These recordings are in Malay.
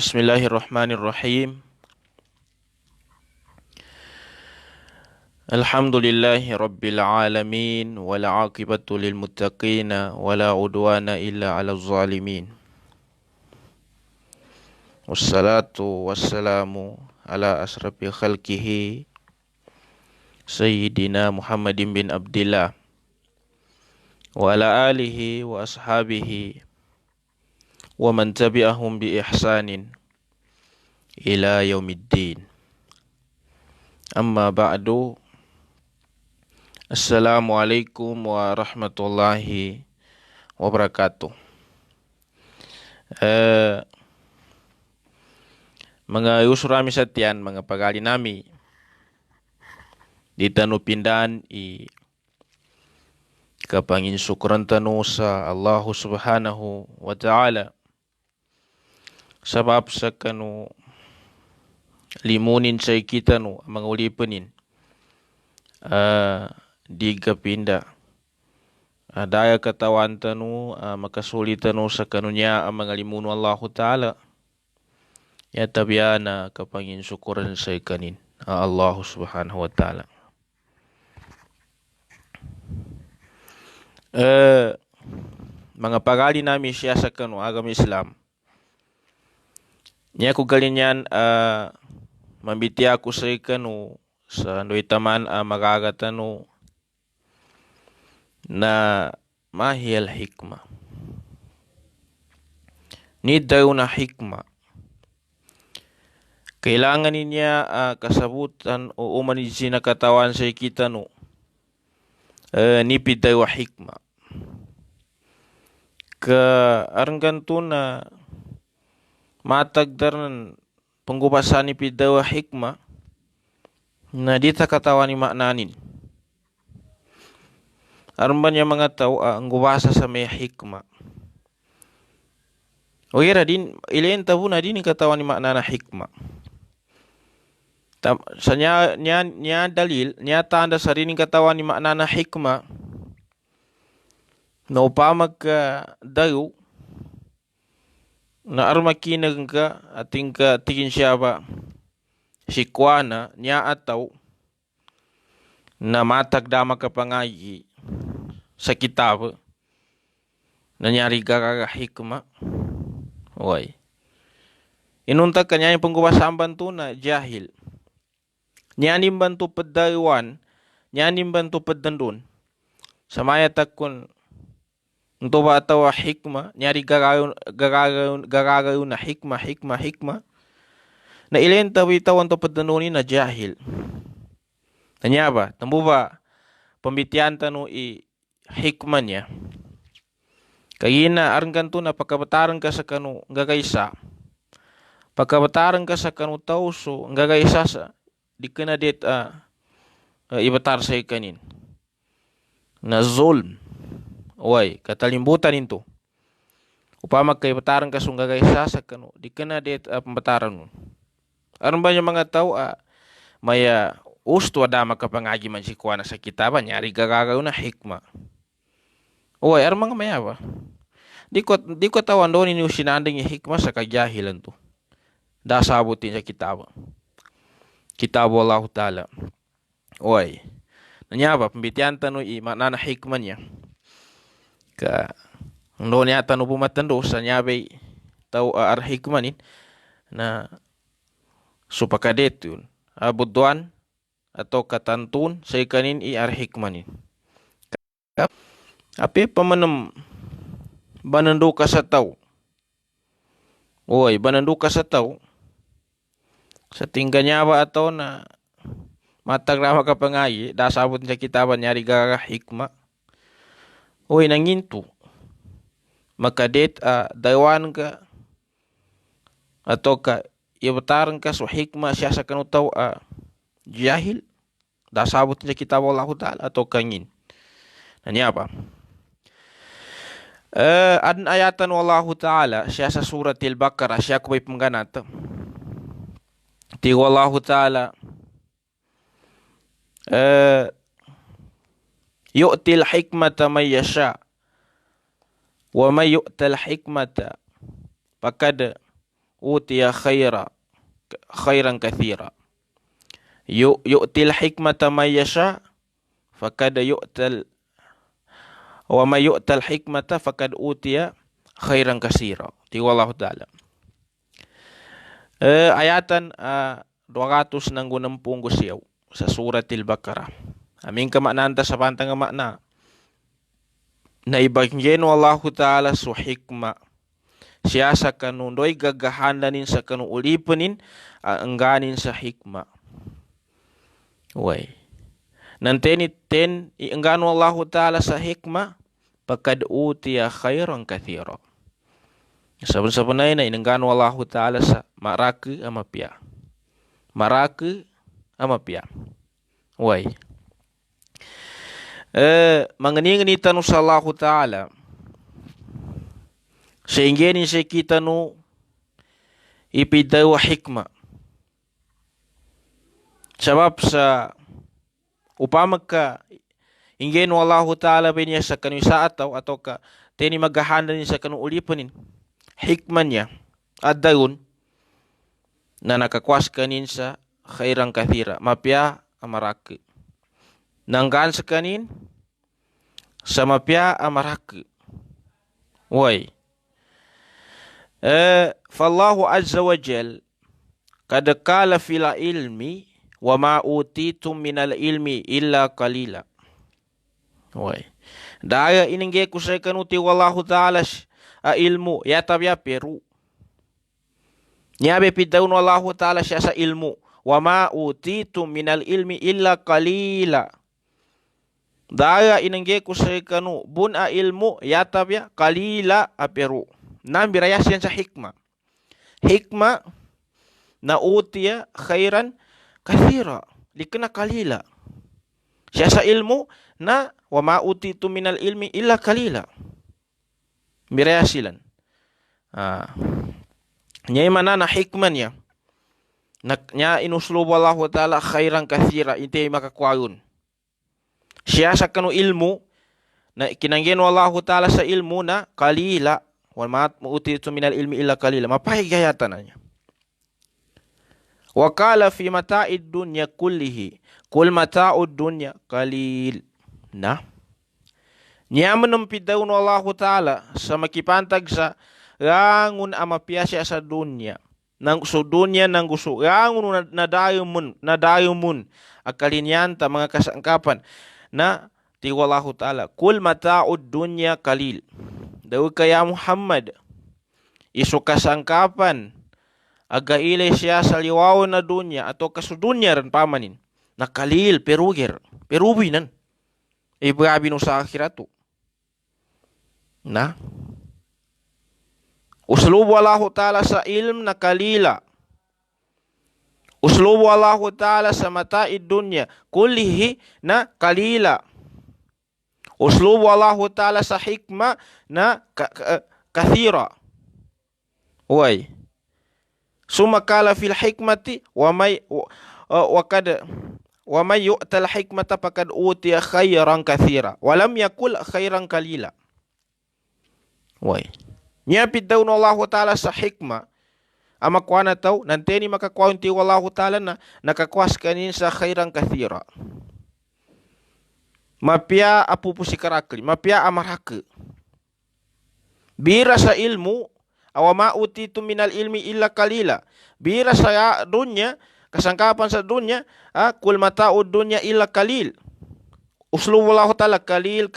Bismillahirrahmanirrahim. Alhamdulillahi rabbil alamin wal aqibatu lil muttaqin wala udwana illa 'alal zalimin. Wassalatu wassalamu ala asrafi khalqihi Sayyidina Muhammadin bin Abdillah wa ala alihi wa ashabihi wa man tabi'ahum bi ihsanin ila yaumiddin. Amma ba'du. Assalamualaikum warahmatullahi wabarakatuh. Mga usurami satian, mga pagali nami di tanu pindan i kapangin syukran tanu sa Allah subhanahu wa ta'ala sabab sa kanu limunin sa kita nu mga ulipanin di kapinda daya katawan tanu makasulit tanu sa kanunya ang mga limuno Allah ta'ala ya tabiana kapangin syukuran sa kanin Allah subhanahu wa ta'ala. Mga pagali namin siya sa kanu agama Islam niya ko galinyan mambiti ako sa kanu sa ndoy taman magagatano na mahiyal hikmah. Ni daw na hikmah. Kailangan niya kasabutan o umanisi na katawan sa kita no. Ni pidaw hikmah. Ka aranggan to na matagdaran penggubasan ni pidaw hikmah na dita katawan ni maknanin. Arman niya mga tao ang gubasa sa may hikmah. O ira din ilain tabu na din katawan ni makna na hikmah. Sa niya dalil niya tanda sa rin katawan ni makna na hikmah. Na upamag ka dayo na armakinag ka ating ka tingin siya ba sikwana niya ataw na matagdama ka pangayi sa kitab na nyari gagaga hikmah. Oy. Inuntag kanya yung penggubasan bantu na jahil. Nyanim bantu pedaywan, nyanim bantu pedandun. Samaya takun untuk ba ataw hikmah, nyari gagaga na hikmah. Na ilain tawitawan to padanunin na jahil. Tanya ba? Tambo ba? Pambitian tanu i hikmah niya. Kayina aranggan to na pagkabataran ka sa kanu gagaysa. Pagkabataran ka sa kanu tauso gagaysa sa di kana det ibatar sa ikanin. Na zulm. Oy, katalimbutan into. Upama kay bataran ka sung gagaysa sa kanu di kana det pambataran mo. Aron ba yung mga tao maya usto adama kapangagi man si kuana sa kitaban nyari gagagaw na hikmah. Oy, aron mga maya ba? Di ko tawan doon ini sinanding yung hikmah sa kajahilan to. Da sabutin sa kitaban. Kitab Allah Ta'ala. Oy. Nanya ba pembitian tanu i makna na hikmah niya. Ka ndo niya tanu pumatando sa nyabe tau ar hikmah nin na supakadet yun. Abuduan atau katantun sa ikanin i ar hikmanin. Api pamanam banando ka sa tao. Oy, banando ka sa tao. Sa tingkanya ba atau na matagrama ka pangayi, dasabot sa kitaban nyari gaga hikmah. Oy, nanginto. Makadet daywan ka atau ka ibataran ka so hikmah siya sa kanu tao jahil dasabot sa kitab Allah Ta'ala atau kangin. Nanya apa? Adan ayatan Allah Ta'ala siya sa surat Al-Baqarah siya ko may pangganat. Tigo Allah Ta'ala yu'til hikmata may yasha wa may yu'tal hikmata faqad utiya khairan katsira. Yu'til hikmata may yasha faqad yu'tal wa may yu'tal hikmata faqad utiya khairan katsira. Ti wallahu taala. Ayatan 260 siyaw sa suratil Baqarah. Amin kemaknaan ta sa pantang makna na ibagyen Allah taala su hikma. Siya sa kanundoy gagahandanin sa kanu ulipanin angganin sa hikma. Way. Nanteni ianggano Allah taala sa hikma pakad utiya khairan katsira. Saben-sabenay na inanggano Allah taala sa maraka amapia. Maraka amapia. Way. Manganing tanu sa Allah taala sehingga sa kita nu ipidaw hikma. Sebab sa upama ka ingin Allah taala benya sa kanu sa atau ka teni magahanda ni sa kanu ulipanin hikmanya adaun na nakakwas kanin sa khairan kathira mapya amarake nanggan sa kanin sa mapya amarake. Way. Fallahu azza wa jal kad qala fil ilmi wa ma utitum minal ilmi illa qalila. Way. Daya iningge kusaikan uti wallahu ta'ala ilmu ya tabya peru. Nyabe pidaun wallahu ta'ala siya sa ilmu. Wa ma utitum minal ilmi illa qalila. Daya iningge kusaikan bun ilmu ya tabya qalila peru. Nambiraya siya sa hikma. Hikma na utiya khairan kathira likna kalila. Siya sa ilmu na wa ma utitu minal ilmi illa kalila. Miraya silan. Nya mana na hikmanya. Nya inuslubu Allah taala khairan kathira inte makakwayun. Siya sa kanu ilmu na kinanggen Allah taala sa ilmu na kalila wa ma utitu minal ilmi illa kalila. Mapahigayatan. Wa qala fi mata'id dunya kullihi kul mata'ud dunya qalil. Nah, nya menumpidaun Allah taala sa makipantag sa rangun amapiasya sa dunya nang so dunya nang gusto rangun nadayumun akalinyanta mga kasangkapan na ti Allah taala kul mata'ud dunya qalil. Daw kaya Muhammad isu kasangkapan aga ile siya sa liwaw na dunya atau kasudunya ran pamanin na kalil perubinan ibrabi no sa akhiratu. Na uslubu Allah taala sa ilm na kalila. Uslubu Allah taala sa mata'id dunya kullihi na kalila. Uslubu Allah taala sa hikma na kathira. Way. Summa kala fil hikmati wa may yu'tal hikmata faqad utiya khairan katsira wa lam yakul khairan qalila. Way. Nya pidaw no Allah taala sa hikma ama kuana taw nanteni makakuan ti Allah taala na nakakwas kanin sa khairan katsira. Mapya apupusi karakli, mapya amarake. Bira sa ilmu awama utitu minal ilmi illa kalila. Bira sa dunya, kasangkapan sa dunya, kul mata'ud dunya illa kalil. Uslubullahu ta'ala kalil.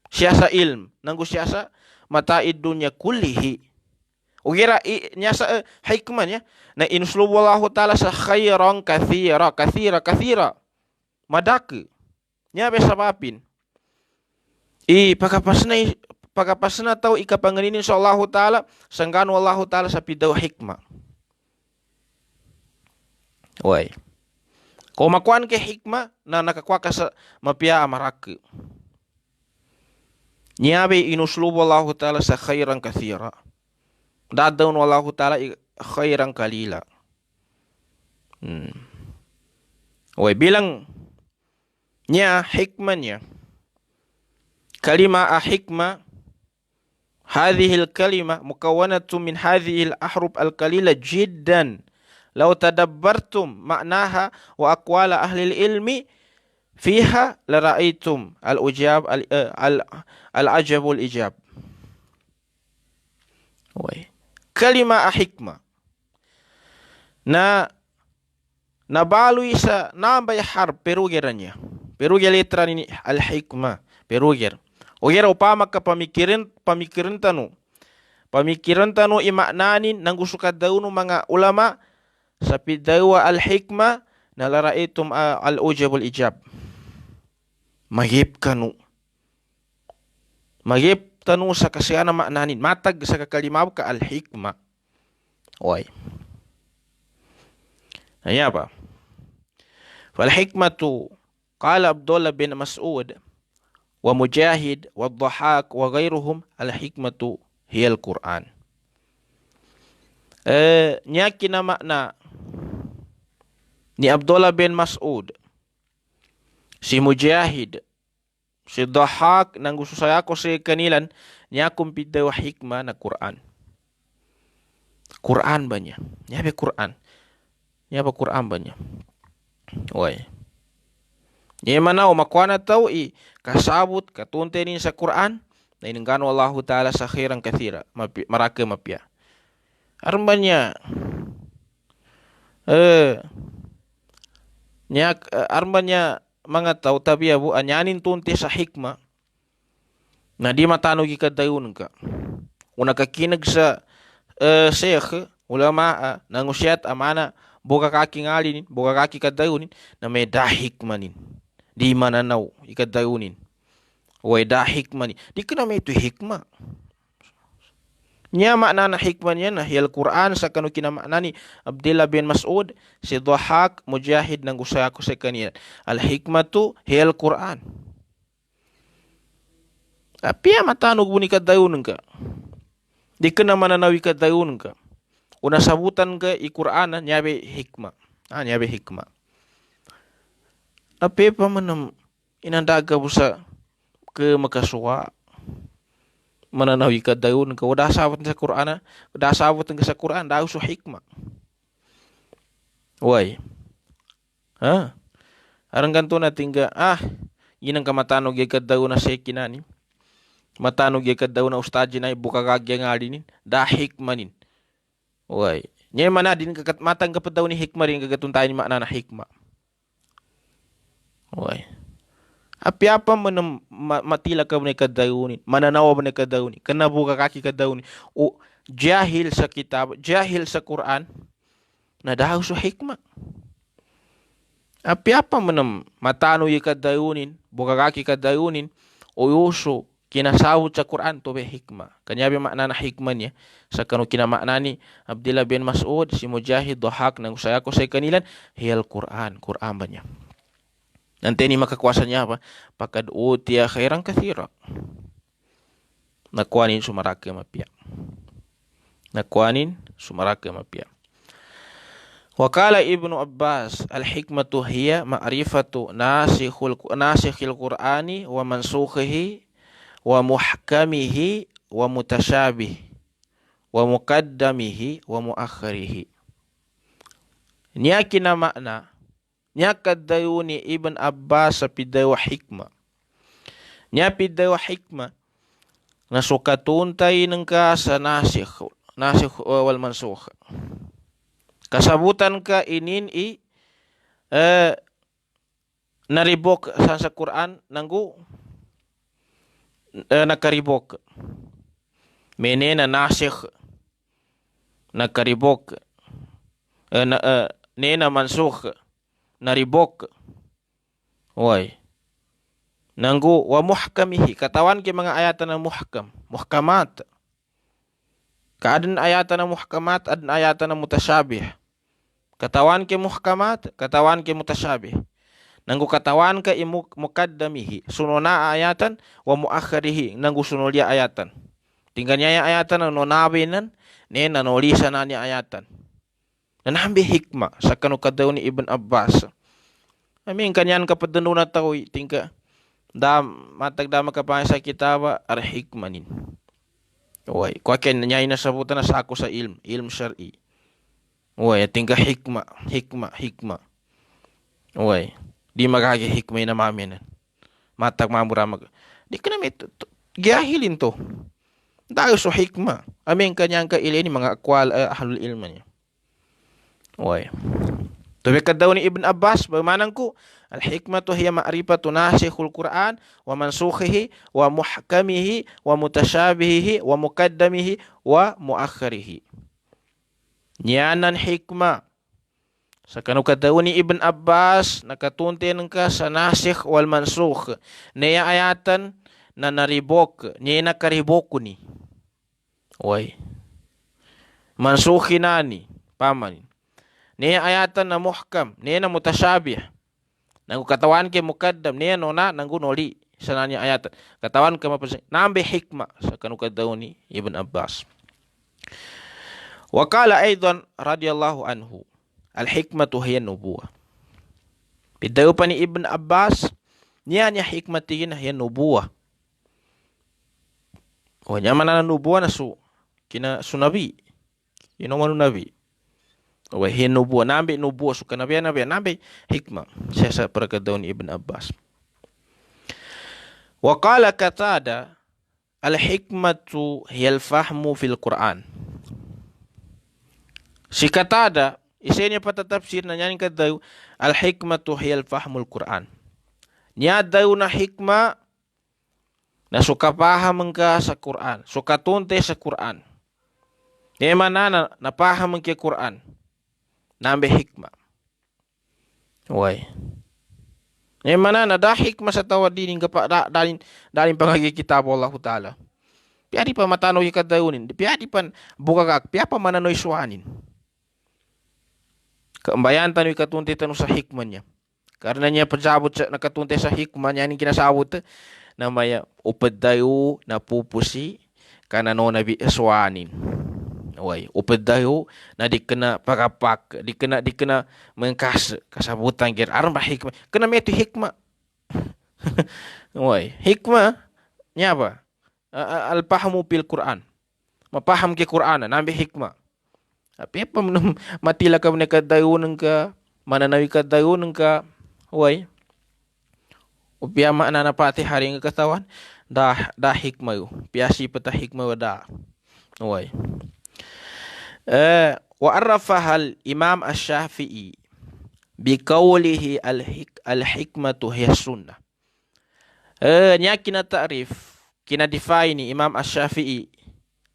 Siya sa ilm, nanggu siya sa mata'id dunya kullihi. Ugira niya sa hikman ya, na inuslubullahu ta'ala sa khairan kathira. Madake. Nya besabapin. Pagkapasna tau ikapanganinin sa Allah Ta'ala, sanggano Allah Ta'ala sa pidaw hikma. Way. Kung makuan ke hikma, na nakakuha ka sa mapia amarake. Nyabe inuslubu Allah Ta'ala sa khairan kathira. Dadaun Allah Ta'ala khairan kalila. Way, bilang niya hikmanya. Kalima hikma hadhil kalimah mukawwanatun min hadhil ahruf al-qalila jiddan law tadabbartum ma'naha wa aqwala ahli ilmi fiha la ra'aitum al-ujab al-ajabul ijab. Kalima hikmah na balui sa nambay harf perugerannya. Peruger letra ini al-hikmah, peruger. Oger upama ka pamikiran tanu imaknanin nang gusuka daw ng mga ulama sa pidawa al-hikmah na laraitum al-ujabul ijab. Magip tanu sa kasiyana maknanin matag sa kakalimaw ka al-hikmah. Apa? Fal hikmatu qala Abdullah bin Mas'ud wa Mujahid wa Dhahak wa ghairuhum al-hikmatu hiya al-Qur'an. Nyaki na makna ni Abdullah bin Mas'ud, si Mujahid, si Dhahak nang gusto saya ko si kanilan niya kumpidaw hikmah na Quran. Quran ba niya? Niya ba Quran? Niya ba Quran ba niya? Niya manaw makwana tao kasabot katuntenin sa Quran na inengano Allah Ta'ala sa khairan kathira maraka mapya. Arba niya arba niya mga tao tabi abu anyanin tunti sa hikmah na di matano gikadayon ka. Una kakinag sa sheikh ulama nangusyat amana boga kaki ngalinin boga kaki kadayunin na may dahikmanin di mananaw ikadayunin da hikmanin di ka na may ito hikmah niya makna na hikmah niya na hiyal Quran sa kanu kinamakna ni Abdullah bin Mas'ud, si Dhahak, Mujahid nang gusaya ko sa kanila al hikmatu hiyal Quran. Apia matanog buni kadayunin ka di ka na mananaw ikadayunin ka. Una sabutan ka i-Qur'an nyabe hikmah. Nyabe hikmah. Ape pa man inandaga busa ke makasuwa. Mananawi ka dayon ka wada sabutan sa Qur'an, wada sabutan ka sa Qur'an daw so hikmah. Arang ganto na tingga inang ka matanog ka daw na sekinani. Matanog ka daw na ustadji na buka kagya ngalinin da hikmanin. Nya mana din kagat matang kapag daw ni hikmah rin kagatuntayan ni makna na hikmah. Api apa matila ka ni kadayunin, mananawa ba ni kadayunin, kanabuka kaki kadayunin, o jahil sa kitab, jahil sa Quran, na daw sa hikmah. Api apa matano y kadayunin, buka kaki kadayunin, o yuso, kinasawut sa Quran to be hikmah. Kanya be makna na hikmah niya sa kanu kinamakna ni Abdullah bin Mas'ud, si Mujahid, Dhahak nang usaya ko sa kanilan hiyal Quran ba niya. Nanti ni makakuasa niya apa? Pakad utiya khairan kathira. Nakuanin sumaraka mapia. Wa qala Ibnu Abbas al-hikmatu hiya ma'rifatu nasikhil Qur'ani wa mansukhihi wa muhkamihi wa mutasyabih wa muqaddamihi wa muakhirihi. Niya kinamakna niya kadayuni Ibn Abbas sa pidawa hikmah. Niya pidawa hikmah na sukatuntay ng ka sa nasikh wal mansukh. Kasabutan ka inin naribok sa Quran nanggu nakaribok. Menena nasikh nakaribok. Nena mansukh naribok. Nanggu wa muhkamihi katawan ke mga ayatan ng muhkamat. Kaadan ayatan ng muhkamat adan ayatan ng mutasyabih. Katawan ke muhkamat, katawan ke mutasyabih. Nanggu katawan ka muqaddamihi sunona ayatan wa muakhirihi nanggu sunulia ayatan. Tinggalnya ayatan no nabinan nena no lisanan ni ayatan. Nanambi hikmah sa kanu kadaw ni Ibn Abbas. Amin kanyan kapadano na tao tingka matagdama ka pa sa kitaba ar hikmanin. Wai, ko ken nyai na sabutan na sa ako sa ilm syar'i. Wai, tingka hikmah. Wai, di magagi hikmah na maminan. Matag mamura mag. Di ka na may gihahilin to. Dahil so hikmah. Amin kanyang ka ilini mga akwal ahlul ilma niya. Wai. Tumikat daw ni Ibn Abbas, bagaimana ko? Al-hikmatu hiya ma'rifatu nasikhul Qur'an wa mansukhihi wa muhkamihi wa mutasyabihihi wa muqaddamihi wa muakhirihi. Nyanan hikmah. Sa kanukat daw ni Ibn Abbas, nakatuntin ka sa nasikh wal mansukh. Niya ayatan na naribok, niya nakaribok ni. Way. Mansukhi nani, paman. Niya ayatan na muhkam, niya na mutasyabih. Nanggu katawan ke mukaddam, niya nona nanggu noli sa nanya ayatan. Katawan ke mapasin, nambe hikmah sa kanukat daw ni Ibn Abbas. Wa qala aidan radhiyallahu anhu, al-hikmatu hiya nubuwah. Bidayo pa ni Ibn Abbas, niya hikmatin hiya nubuwah. O nyaman na nubuwah na kina sunabi. Manu nabi. O hiya nubuwah, nambe nubuwah su kanabiya nambe hikmah. Siya sa perkadaw ni Ibn Abbas. Wa qala Qatada, al-hikmatu hiya al-fahmu fil Qur'an. Si Qatada, isa niya patatafsir na nyanin kadaw, al-hikmatu hiya al-fahmul Qur'an. Niya daw na hikmah na suka paham ka sa Quran, suka tunte sa Quran. Niya mana na paham ke Quran, nambe hikmah. Way. Niya mana na da hikmah sa tawad din dalin pangagi kitab Allah Ta'ala. Piadi pa matanoy kadayunin, piadi pan bukagak, piapa mananoy suanin. Keembayan tanu ikatunti tanu sa hikmahnya. Karena niya pajabot sa nakatunti sa hikmahnya ni kinasabot namanya upadayo na pupusi kana no nabi suanin. Way, upadayo na dikena pagapak, dikena mengkas kasabutan gir aron ba hikmah. Kana metu hikmah. Way, hikmah nya apa? Al-fahmu bil Quran. Mapaham ke Quran nambe hikmah. Tapi apa matila ka nakadayunan ka, mananawi ka dayunan ka, way. Upya makna na pati hari ng katawan, da hikmah yu. Piyasi pata hikmah da. Way. Wa arrafaha al-Imam Ash-Shafi'i biqawlihi al-hikmatu hiya sunnah. Nya kina ta'rif, kina define ni Imam Ash-Shafi'i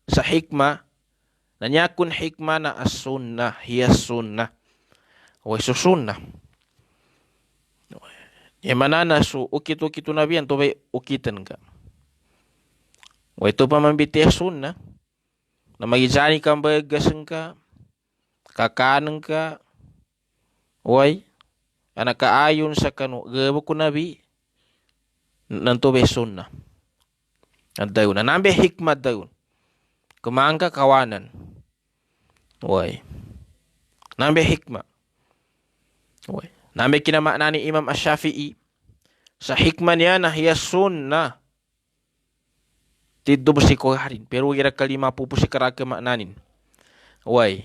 sa hikmah. Nanyakun hikmah na as-sunnah, hiya sunnah. Way so sunnah. Mana na su ukit-ukit nabiyan to bay ukitan ka. Way to pa mambiti sunnah. Na magijani ka bagasan ka, kakanan ka. Way anak kaayon sa kanu gabo ko nabi. Nanto bay sunnah. Adayon na nambe hikmah dayon. Kumangka kawanan. Way. Nambe hikmah. Way. Nambe kinamakna ni Imam Ash-Shafi'i. Sa hikmah niya na hiya sunnah. Tiddo bersiko harin. Pero kira kalima pupusi karaka maknanin. Way.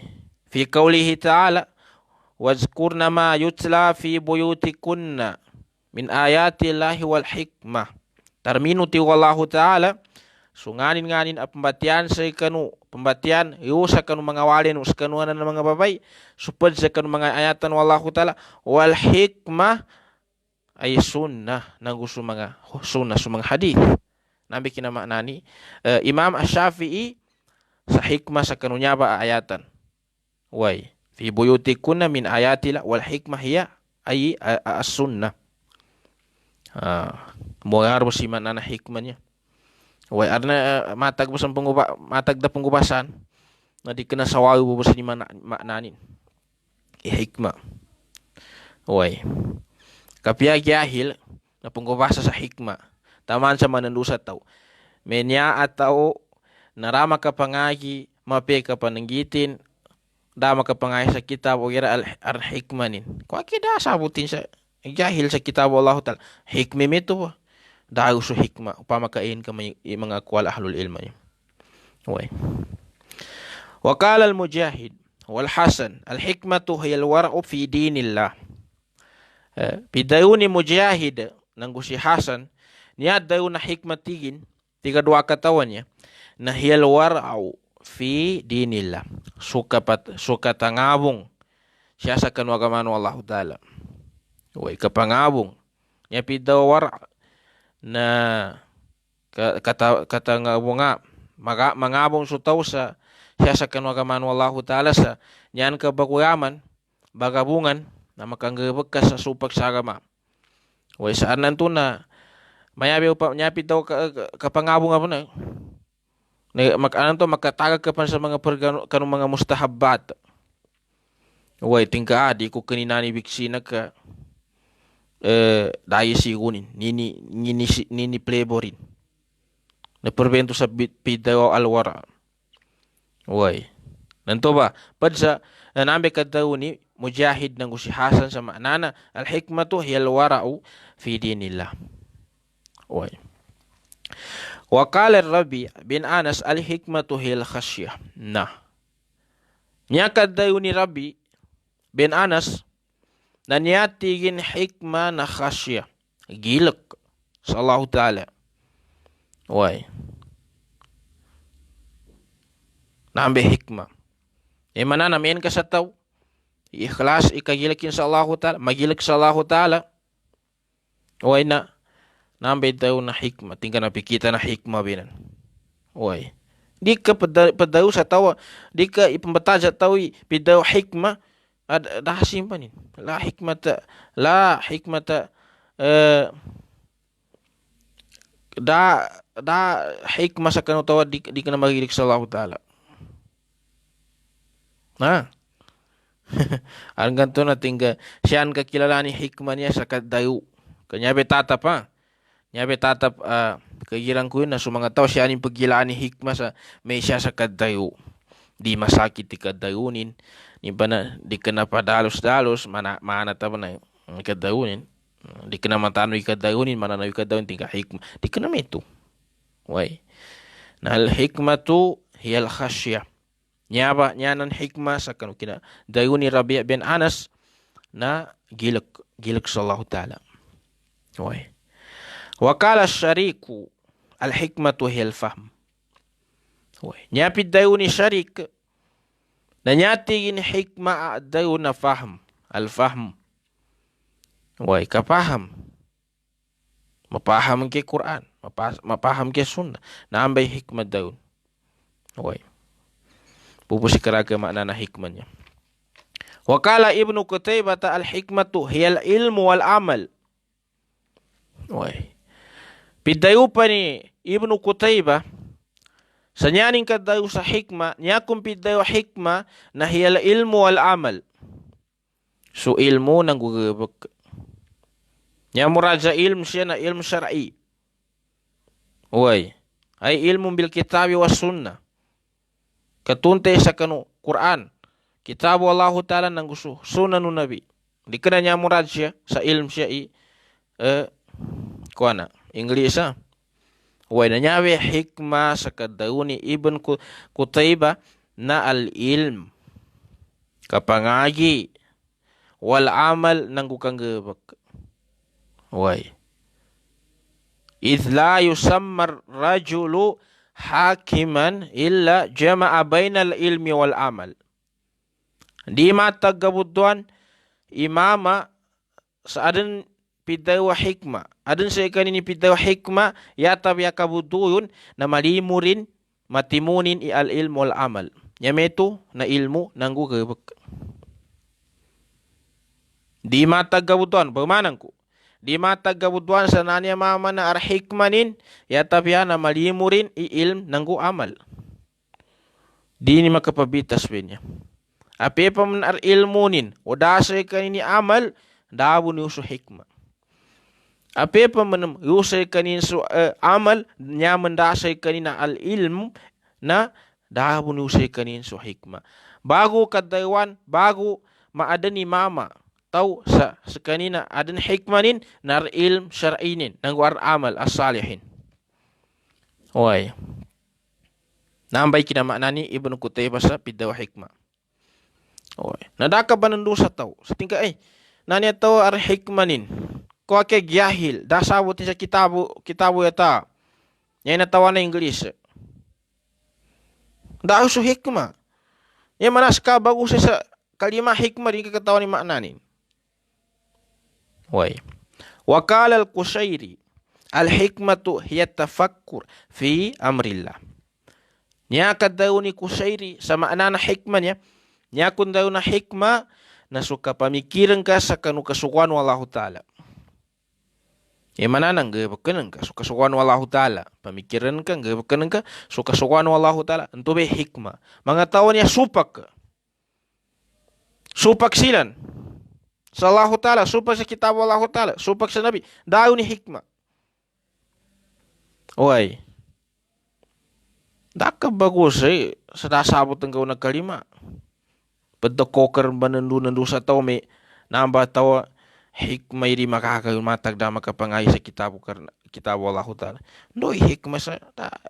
Fi qawlihi ta'ala. Wazkurna ma yutla fi buyutikunna. Min ayati Allahi wal hikmah. Tarminu tiwallahu ta'ala. Sunganin-nganin at pembatian sa ikanu, pembatian iyo sa kanu mga walin sa kanuanan ng mga babay, supad sa kanu mga ayatan wallahu ta'ala, wal hikmah ay sunnah, nang gusto mga sunnah sa mga hadith. Nabi kinamaknani, Imam Ash-Shafi'i sa hikmah sa kanunya ba ayatan. Way, fi buyutikunna min ayatila wal hikmah hiya ay as-sunnah. Mugar mo si manana hikmah niya. Way arna matag da penggubasan na di kena sawawi bubusan ni maknanin. Hikmah. Way. Kapia jahil na penggubasa sa hikmah. Taman sa manandusa tau. Menya atau narama ka pangagi mape ka pananggitin dama ka pangagi sa kitab o gira al-hikmanin. Kwa kida sabutin sa jahil sa kitab Allah Ta'ala. Hikmim itu dahil sa hikmah upama kain ka mga akwal ahlul ilma niya. Wai. Wa qala al-Mujahid wal Hasan al-hikmatu hiya al-wara'u fi dinillah. Pidayuni Mujahid nanggu si Hasan niya daw na hikmatigin tiga dua katawan na hiya al-wara'u fi dinillah. Suka tangabong siya sa kanwagaman Allah Ta'ala. Wai kapangabong. Niya pidaw war na kata ngabunga mangabong sutaw sa siya sa kanwagaman Allah Ta'ala sa niyan kabakuyaman bagabungan na makanggabag ka sa supak sa agama. Wai saan nanto na mayabi pa nyapi daw kapangabong apa na makatagag ka pa sa mga kanong mga mustahabbat. Wai tingka di ko kaninani biksi ka daya sigunin nini playborin na perbento sa pidaw alwara. Wai nanto ba padsa nambe kadaw ni Mujahid ng si Hasan sa manana al-hikmatu hiya al-wara'u fi dinillah. Wai wa qala Rabi bin Anas al-hikmatu hiya al-khasyah. Nah nya kadaw ni Rabi bin Anas na niyatigin hikmah na khasyah gilak sa Allah Ta'ala. Wai nambe hikmah mana namin ka sa tao ikhlas ikagilakin sa Allah Ta'ala magilak sa Allah Ta'ala. Wai na nambe daw na hikmah tingka napikita na hikmah binan. Wai di ka padaw sa tawa di ka ipambataja taw pidaw hikmah dah simpanin la hikmata da hikmah sa kanu tawa di kana magilik sa Allah Ta'ala. Ang ganto na tingga siyan kakilala ni hikmah niya sa kadayo kanyabe tatap nyabe tatap kagirang ko yun na sumanga tao siya ning paggilaan ni hikmah sa may siya sa kadayo di masakit ti kadayunin ni bana di kana padalos-dalos mana ta na kadayunin di kana matano ikadayunin mana na ikadayunin tingka hikmah di kana meto. Wai na al hikmatu hiya al khasyah nyaba nyanan hikmah sa kanu kina dayuni Rabi' bin Anas na gilak sa Allah Ta'ala. Wai wa qala syariku al hikmatu hiya al fahm. Wai nyapi dayuni syarik na nyatigin hikmah dayo na fahm al-fahm. Wai kapaham mapaham ke Quran mapaham ke sunnah na ambay hikmah dayo. Wai pupusi karaga makna na hikmahnya. Wa qala Ibnu Qutaybah al-hikmatu hiya al-ilmu wal amal. Wai pidayo pa ni Ibnu Qutaybah sa nyaning kadayo sa hikmah, niya kung pidayo hikmah na hiya ilmu wal amal. So ilmu nang gugabak. Niya muraja ilmu siya na ilmu syar'i. Wai ay ilmu bil kitabi was sunnah. Katunte sa kanu Quran, kitabu Allah Ta'ala nang gusto, sunanu nabi. Di kana niya muraja sa ilmu siya kuana English Wai na nyawe hikmah sa kadayuni Ibn Qutaybah na al-ilm kapangagi wal amal nang gukanggabak. Wai idh la yusammar rajulu hakiman illa jama'a bainal ilmi wal amal. Di mata gabuduan imama sa adin pidawa hikmah adun sa ikanini pidawa hikmah yatab yakabuduyun na malimurin matimunin al ilmu wal amal yameto na ilmu nanggu gabak. Di mata gabuduan bermanangku di mata gabuduan sa nanya mama na ar hikmanin yatab ya na malimurin ilm nanggu amal. Di ni makapabitas pinya ape pa man ar ilmunin odasa ikanini amal dabu ni usu hikmah. Ape pa man usay kanin su amal nya mendasay kanina al ilm na dabu ni usay kanin su hikmah. Bago kadaywan bago maadani mama tahu sekanina adan hikmanin nar ilm syar'inin nang war amal as-salihin. Wai Nambay kina maknani Ibnu Qutaybah sa pidaw hikmah. Nadaka banandu sa tao. Sa tingka nani tao ar hikmanin. Ko ake gyahil. Dasabot sa kitabu yata. Yan na tawa na English. Dahil su hikmah. Yan manas ka bagus sa kalima hikmah din kakatawa ni maknani. Wakala al-Qushairi al-hikmatu hiya tafakkur fi amrillah. Nya daw ni Qushairi sa makna na hikmah niya. Nya kun daw na hikmah na suka pamikiran ka sa kanu kasukuan wallahu ta'ala. Mana nang gebekeun ka suka sukuan wallahu ta'ala. Pamikiran ka gebekeun ka suka sukuan wallahu ta'ala. Entu be hikmah. Mengetahuan ya supak. Supak silan. Sallahu ta'ala, supak sa kitab wallahu ta'ala, supak sa nabi. Daw ni hikmah. Daka bagus sadasabot ang kauna kalima. Pedokokar banandu sa tao may nambah tawa hikmah iri makakamatag da makapangay sa kitab wallahu ta'ala. Ndoy hikmah sa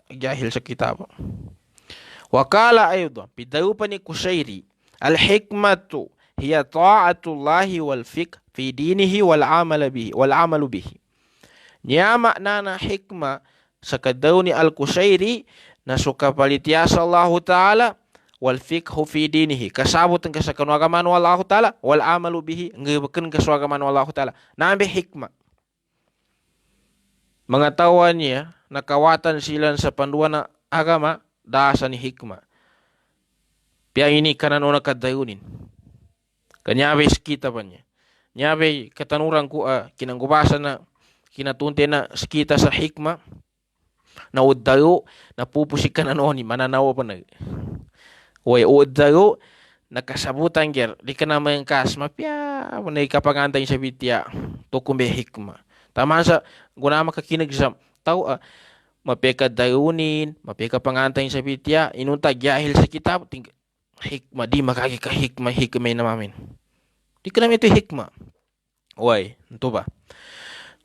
jahil sa kitab. Wakala ayudan, pidaw pa ni Qushairi, al-hikmatu hiya ta'atullahi wal fiqh fi dinihi wal amalu bihi. Nya makna na hikmah sa kadaw ni al-Qushairi na suka palitiasa Allah Ta'ala wal fiqhu fi dinihi. Kasabot ang kasakanu agaman Allah Ta'ala wal amalu bihi. Ngabakan kaswagaman Allah Ta'ala. Nambe hikmah. Mengetahuan niya nakawatan silan sa panduan na agama dasa ni hikmah. Pia ini kanan ona kadayunin. Kanyabe skita pa niya. Nyabe katanurang ko kinanggubasa na kinatunte na skita sa hikmah. Na udayo na pupusikan ni mananawa pa na. Udayo nakasabutan ger di ka naman kas mapya manay kapagantay sa bitya tukumbe hikmah. Taman sa gunama ka kinagsam tao mapeka dayunin mapeka pangantay sa bitya inunta gyahil sa kitab hikmah di makagi ka hikmah na mamin. Di ka namin ito hikmah. Ito ba?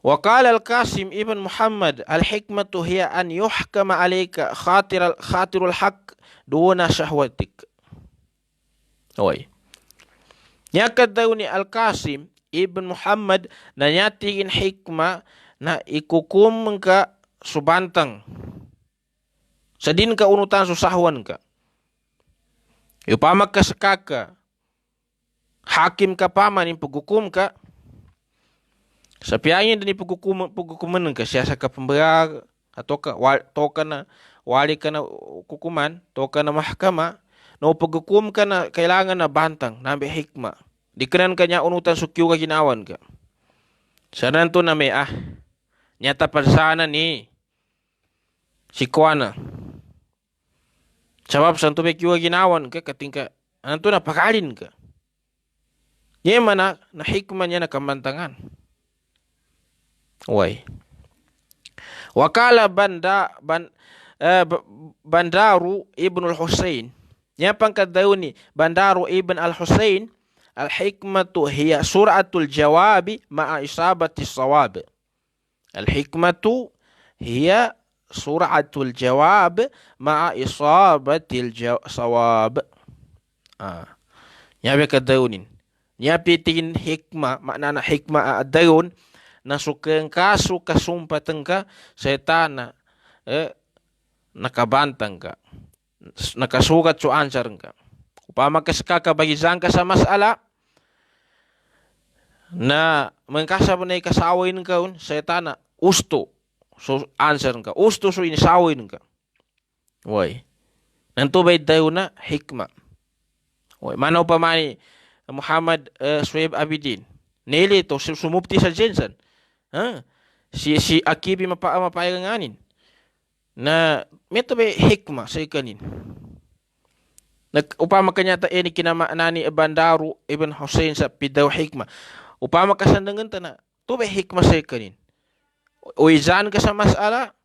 وقال القاسم ابن محمد الحكمة هي أن يحكم عليك خاطر الحق دون شهوتك. Nyakad daw ni Al-Qasim ibn Muhammad na nyatigin hikmah na ikukum ka subantang sa din ka unutan susahwan ka. Upamag ka sakaka hakim ka paman paghukum ka. Sa piyayin din pagkukuman ka siya sa kapambayag atau toka na wali ka na kukuman, toka na mahkama, no pagkukum ka na kailangan na bantang, nabi hikmah. Di kanan kanya unutan sukyo ka ginawan ka. Sa nanto na may nyata parsana ni si Kuana. Sabab santo may kiwa ginawan ka katingka, nanto na pakalin ka. Nye mana na hikmah niya na kamantangan. Wakala Bandaru ibn al-Husain. Nya pangkadaw ni Bandaru ibn al-Husain, al-hikmatu hiya sur'atul jawabi ma'a isabati sawab. Al-hikmatu hiya sur'atul jawab ma'a isabati sawab. Nya pangkadawin. Nya pitingin hikmah, makna na hikmah adayon na sukeng kaso kasumpatan ka setana nakabantang ka nakasugat so answer ka upama ka bagizang ka sa masala na mengkasab na ikasawin ka setana usto so answer ka usto so inisawin ka nanto bay dayo na hikmah manaw pa mani Muhammad Shuaib Abidin nili to sumupti sa Jensen. Si Akibi mapayanganin na meto be hikmah sa ikanin. Upama kanya ta ini kinama nani Bandaru ibn Husain sa pidaw hikmah. Upama kasandangan ta na to be hikmah sa ikanin. Uizan ka sa masala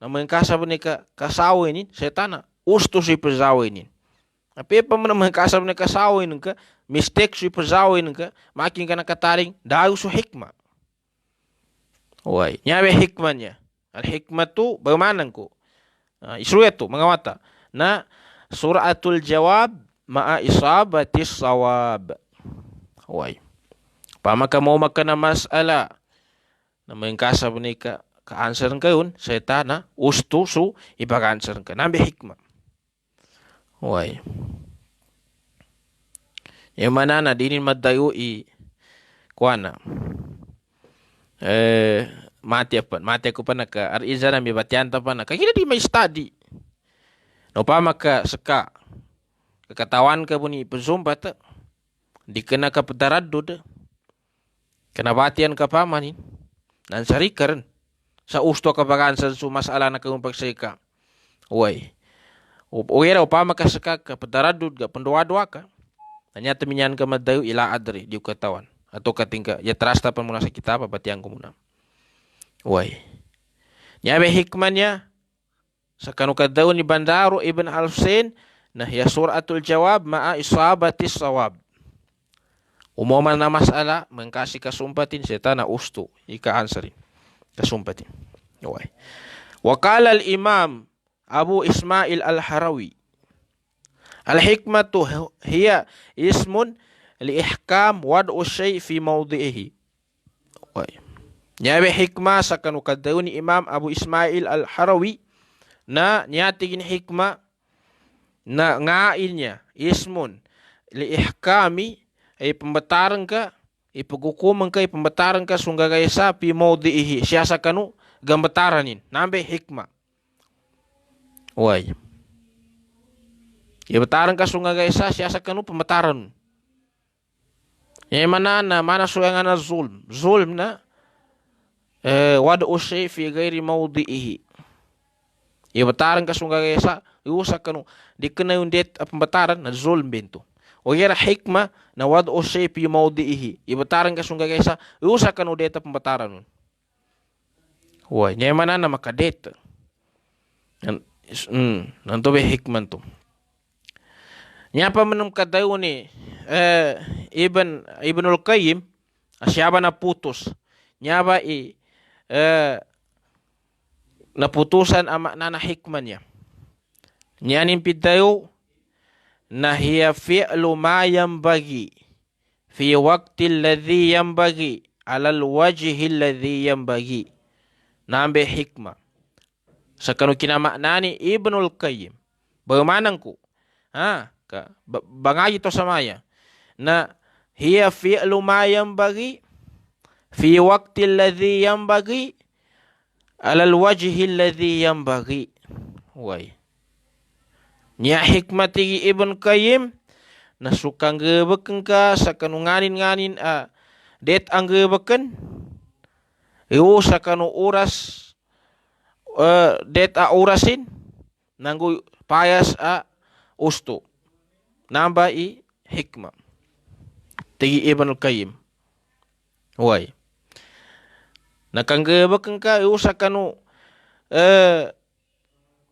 na mengkasab ni ka kasawinin setana usto si pazawinin. Ape pa man mengkasab ni kasawinin ka mistake si pazawinin ka makin ka nakataring daw su hikmah. Nyabe hikmahnya. Al-hikmatu bagaimana ko? Isruetu mga mata. na suratul jawab ma'a isabatis sawab. Wai. Pamaka mau makan masalah na mengkasa benika ka answer kayon setana ustu su ipaka answer ka nambe hikmah. Wai. Yang mana na dinin madayu kuana. Mati aku pa naka ariza na mibatian ta pa naka kira di may study. No pa maka seka kekatawan ka bunyi pezumba ta dikena ka petaradud kena batian ka pamanin nan sarikaran sa usto ka bagansan su masalah na kung pagseka. Uy. Uwera pa maka seka ka petaradud ka pendoa-doa ka. Nanya teminyan ka madayu ila adri di katawan. Atau ketingka ya terasta pun muna sa kita apa batiang ko muna. Uy. Nyabe hikmahnya sakanu kadaw ni Bandaru Ibn Al-Husain nah ya suratul jawab ma'a isabatis sawab. Umuman na masala mengkasih kasumpatin setana ustu ika ansari kasumpatin. Uy. Wakala al-Imam Abu Ismail Al-Harawi al-hikmatu hiya ismun li-ihkam wad'u syai' fi mawdi'ihi. Nyabe hikmah sakanu kadaw ni Imam Abu Ismail Al-Harawi na nyatigin hikmah na ngailnya ismun li-ihkami ay pembataran ka ipagukuman ka pembataran ka sunggagaysa fi mawdi'ihi siya sakanu gambetaranin nambe hikmah. Way. Ibataran ka sunggagaysa siya sakanu pembataran. Yang mana suyangan na zulm na wad'u syai' fi ghairi mawdi'ihi. Ibataran ka sunggagaysa iusa kanu dikena undet pembataran na zulm bento. O yera hikmah na wad'u syai' fi mawdi'ihi. Ibataran ka sunggagaysa iusa kanu det pembataran. Wah, yang mana maka det. Nanto be hikmah tu. Nyapa menum kadaw ni Ibnul Qayyim asyaba na putus. Nyaba naputusan ama nana hikmahnya. Nyanin pidayo na hiya fi'lu ma yanbaghi fi waqti alladhi yanbaghi ala alwajhi alladhi yanbaghi. Nambe hikmah. Sakanu kinamaknani Ibnul Qayyim. Bagamanangku? Bangayi to samaya na hiya fi'lu ma yanbaghi fi waqti alladhi yanbaghi ala alwajhi alladhi yanbaghi. Wai. Nya hikmati Ibn Qayyim na sukang gebeken ka sakanu nganin det anggebeken eu sakanu uras det urasin nanggu payas ustu namba hikmah tigi Ibn Qayyim. Wai. Nakanggebeken ka eu sakanu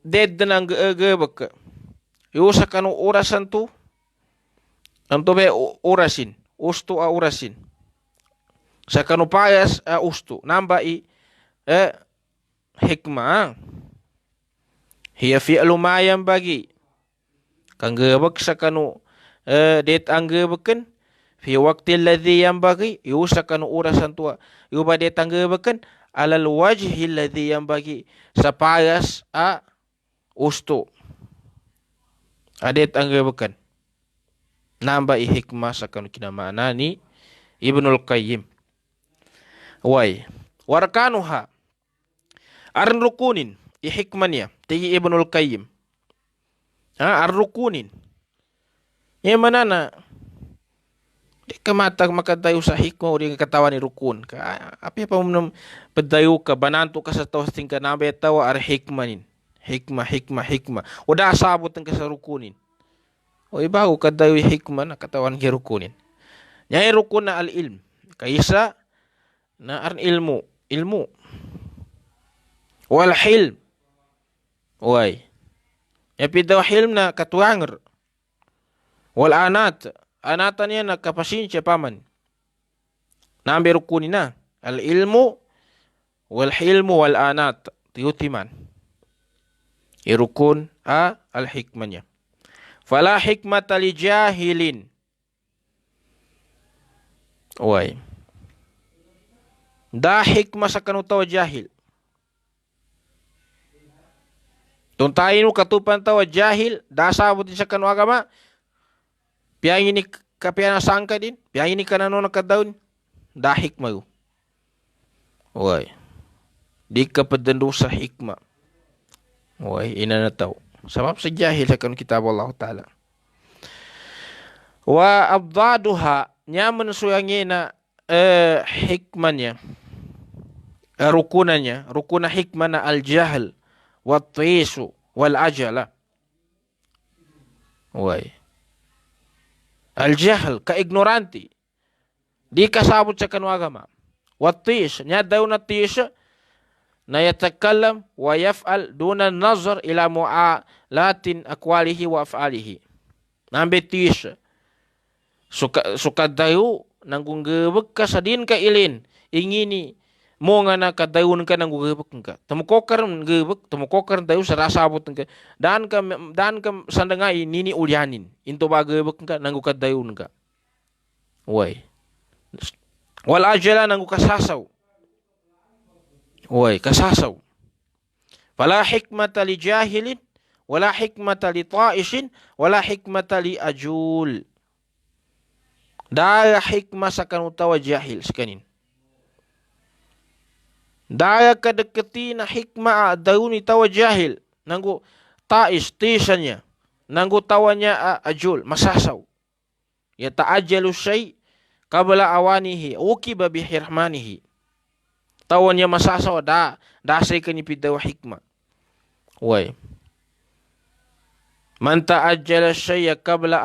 det denang gebek eu sakanu urasan tu anto be urasin ustu urasin sakanu payas ustu namba hikmah. Hiya fi'lu ma yanbaghi kanggebek sakanu det anggebeken fi waqti alladhi yanbaghi yu sakanu urasan tua yu bade anggebeken alal wajhi alladhi yanbaghi sapayas ustu adet anggebeken namba hikmah sakanu kinamanani Ibnul Qayyim. Wai warkanuha arn rukunin hikmahnya tigi Ibnul Qayyim. Ar-rukunin. Yang mana na kemata maka dayu sa hikmah uri katawan ni rukun. Apa pa umnom pedayu ka banantu ka sa tawas tingka nabe tawa ar hikmanin. Hikmah. Udah sabot ka sa rukunin. O ibago ka dayu hikmah na katawan ki rukunin. Nyai rukun na al-ilm. Kaisa na ar ilmu. Wal hilm. Wai. Ya pidaw hilm na katuanger. Wal anatan na kapasinsya paman. Nambe rukuni na. Al ilmu wal hilmu wal anat. Tiyutiman. Rukun al-hikmahnya. Fala hikmata li jahilin. Wai. Da hikmah sakan utawa jahil. Tuntainu katupan tawa jahil, da sabut sakan agama. Piang ini kapiana sangka din, piang ini kanano nakadaun. Da hikmah. Wai. Di kapedendu sa hikmah. Wai, ina na tahu. Sebab sejahil akan kitab Allah Ta'ala. Wa abdaduha, nyaman suyangina hikmahnya, rukunanya, rukuna hikmana al-jahl, wa tisu, wal ajala. Wai. Al-jahl, ka-ignoranti. Di kasabot sa kanu agama. Wa tis, nya daw na tis, na yatakallam wa yaf'al duna nazar ila mu'alatin akwalihi wa af'alihi. Nambe tis. Suka dayu nanggung gebek ka sadin ka ilin. Ingini mo nga na kadayun ka nanggung gebek ka. Temukokar gebek, temukokar dayu sarasa abot ka. Dan ka sandangai nini ulyanin. Into ba gebek ka nanggung kadayun ka. Wai. Wal ajala nanggung kasasaw. Woi, kasasaw. Wala hikmata li jahilin, wala hikmata li ta'isin, wala hikmata li ajul. Daya hikmah sakan utawa jahil sekanin. Daya kadeketi na hikmah dauni tawa jahil. Nanggu ta'is, tisannya. Nanggu tawanya ajul, masasaw. Ya ta'ajalu syai' qabla awanihi, ukiba bihirmanihi. Tawannya masasaw da say kanipidaw hikmah. Wai. Man ta'ajjala syai'a qabla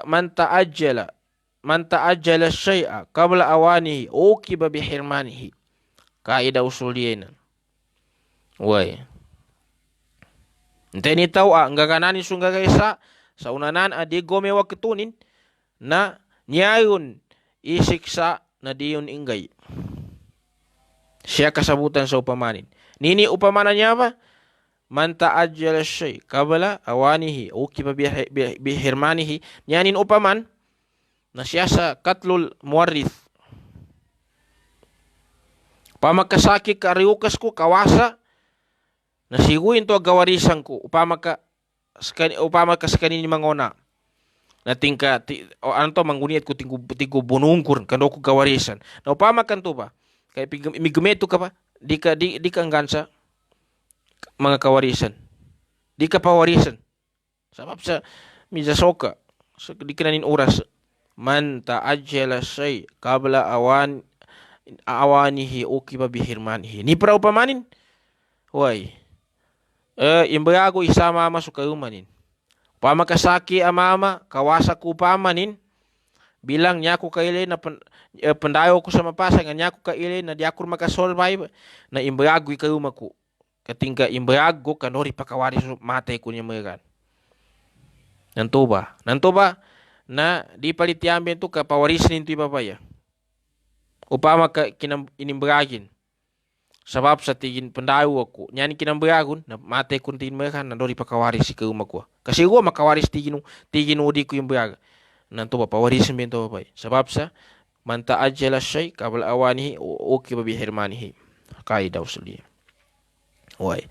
man ta'ajjala syai'a qabla awanihi uqiba bihirmanihi. Kaidah usuliyena. Wai. Nteni tahu enggak kanani sungga kaisa saunanan adi gome waketunin na nyayun isiksa na diun ingay. Siya kasabutan sa upamanin. Nini upamananya apa? Man ta'ajjala syai' qabla awanihi uqiba bihirmanihi. Nyanin upaman na siya sa katlul muwarrith. Pamakasaki kariukas ko kawasa na siguin to gawarisan ko upama ka sakani ni mangona. Na tingka mangguniat ko tingko bunungkur kando ko gawarisan. Na upama kan to ba? Kaya imigemeto ka pa, di ka anggansa mga kawarisan. Di ka pawarisan. Sabab sa mizasoka, di ka nanin oras. Man ta'ajjala syai' qabla awanihi uqiba bihirmanihi. Ni para upamanin. Wai. Imbayago isa mama sukayumanin. Upama kasaki amama, kawasa ko upamanin. Bilang nyaku kaile na pendayo ko sa mapasang nyaku kaile na diakur makasolvay na imbayago ikaw maku. Katingka imbayago kanori pakawari matay ko niya mga. Nanto ba na di palitiambe to kapawarisin into ibabaya. Upama ka inimbayagin. Sabab sa tigin pendayo ako. Nyani kinambayagon na matay ko tin mga na dori pakawaris ikaw maku. Kasi gua makawaris tigin udi ko imbayaga. Nanto ba pawarisin bento ba? Sebab sa man ta'ajjala syai' qabla awanihi uqiba bihirmanihi. Kaidah usuliyah. Wai.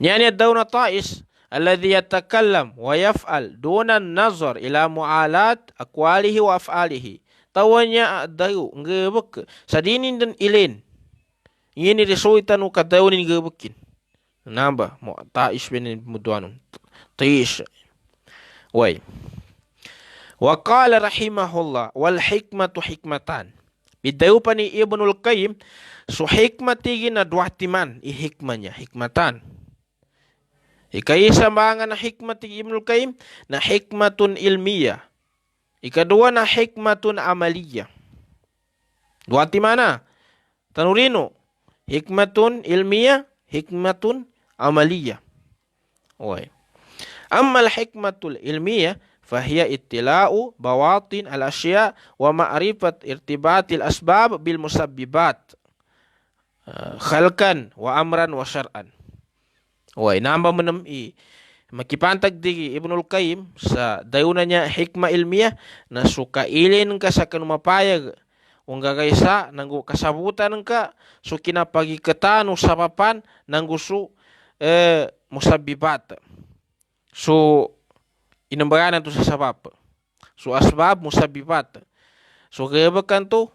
Nyani ad-dawna ta'is alladhi yatakallam wa yaf'al duna nazar ila mu'alat aqwalihi wa af'alihi. Tawanya dayu ngebek sadinin dan ilin. Ini resuitan ukadawnin ngebekin. Namba mo ta'is benin mudwanun. Ta'is. Wai. Wa qala rahimahullah wal hikmatu hikmatan. Bidayo pa ni Ibnul Qayyim, so hikmati na duatiman, hikmanya, hikmatan. Ikaisa mga na hikmati Ibnul Qayyim na hikmatun ilmiya. Ikadua na hikmatun amaliya. Duatimana? Tanurino, hikmatun ilmiya, hikmatun amaliya. Oy. Amma al-hikmatul ilmiya فهي اطلاع بواطن الأشياء ومعرفة ارتباط الأسباب بالمسببات خلقا وأمرا وشرعا. Wai namba menem makipantag di Ibnul Qayyim sa dayunanya hikmah ilmiah na suka ilin ka sa kanu mapayag ungga gaisa nanggu kasabutan ka su kinapagi ketanu sabapan nanggu su musabbibat su inambayanan tu sa sabab su asbab musabbibat su gebekan tu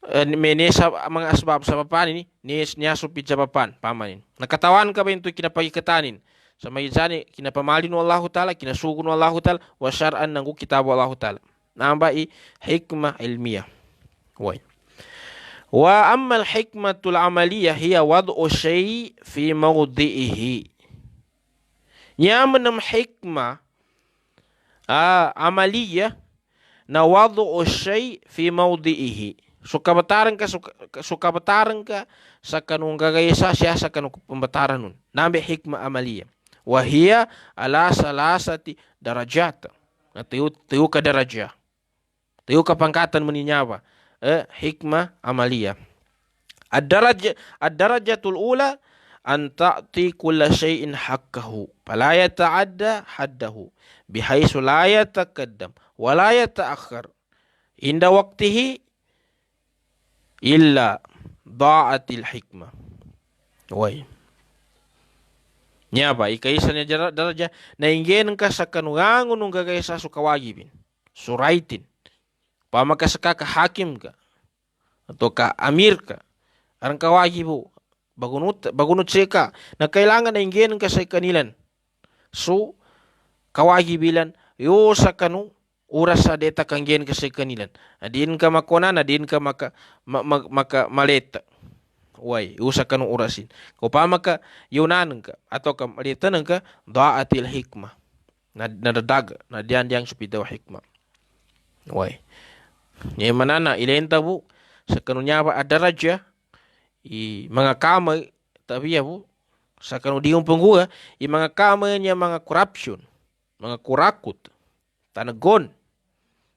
mga asbab sabapan ini niya supit sabapan pamanin nakatawan ka ba ito kinapagi ketanin sa may zani kinapamalin wallahu ta'ala kinasugun wallahu ta'ala wa syar'an nanggu kitab wallahu ta'ala namba hikmah ilmiah wa amma al hikmatul amaliyah hiya wad'u syai' fi mawdi'ihi nyaman hikmah amaliyah na wad'u syai' fi mawdi'ihi suka bataran ka sa kanung gagaysa siya sa kanung pembataran nun nambe hikmah amaliyah wahia ala salasati darajat na tuyo ka darajah tuyo ka pangkatan meninyawa hikmah amaliyah ad-darajatul ula an ta'ti kulla syai'in haqqahu fala yata'adda haddahu bihaisu la yataqaddam wa la yata'akhkhar inda waqtihi illa da'atil hikmah. Wai. Nya ba ikaisa nya daraja na inggen ka sa kanuangon nung gagaysa su kawagibin. Suraitin. Pama ka saka ka hakim ka atau ka amir ka. Arang kawagibo bagunut seka na kailangan na inggen ka sa kanilan. So kawagibilan yo sa kanu uras sa deta kanggen ka sa kanilan. Adin ka makona adin ka maka maleta. Wai, usa kanu urasin. Kau pama ka yunan ka atau ka maleta ka da'atil hikmah. Na dadag na diang supitaw hikmah. Wai. Nya manana ilenta bu sa kanunya ba adaraja mga kamay tapi ya bu sa kanu diung penggua mga kamay nya mga corruption, mga kurakut, tanagon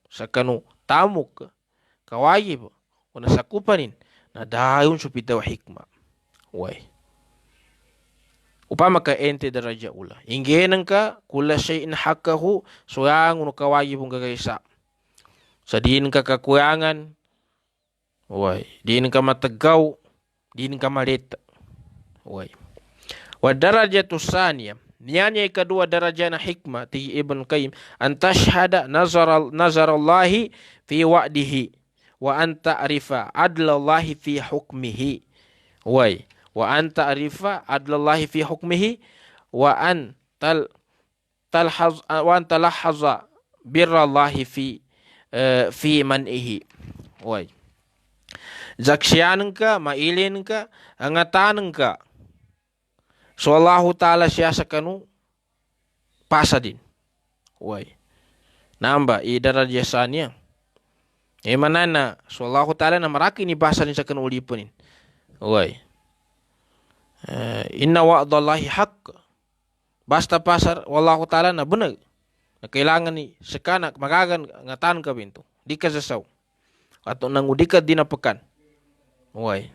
sa kanu tamuk kawayib wana sakupanin na dayun supitaw hikmah. Wai. Upama ka ente daraja ula. Inggenan ka kula syai'in haqqahu soyang unu kawayib ang gagaysa. Sa diin ka kakuyangan. Wai. Diin ka matagaw. Diin ka maleta. Wai. Wa darajatu saniya. Niyanya kedua daraja na hikmah ti Ibn Qayyim an tashhada nazarallahi fi wa'dihi wa an ta'rifa adlallahi fi hukmihi. Wai. Wa an ta'rifa adlallahi fi hukmihi wa an talahhaza birrallahi fi man'ihi. Wai. Zaksiyanan ka, mailin ka, angatanan ka. So Allah Ta'ala siya sa kanu pasa din. Wai. Namba idarajasannya. Manana so Allah Ta'ala na maraki ni basa din sa kanu ulipunin. Wai. Inna wa'dallahi haqq. Basta pasar wallahu Ta'ala na benar. Na kailangan ni sekanak magagan ngatan ka bintu. Di ka sasaw. Atau nang udika dinapakan. Wai.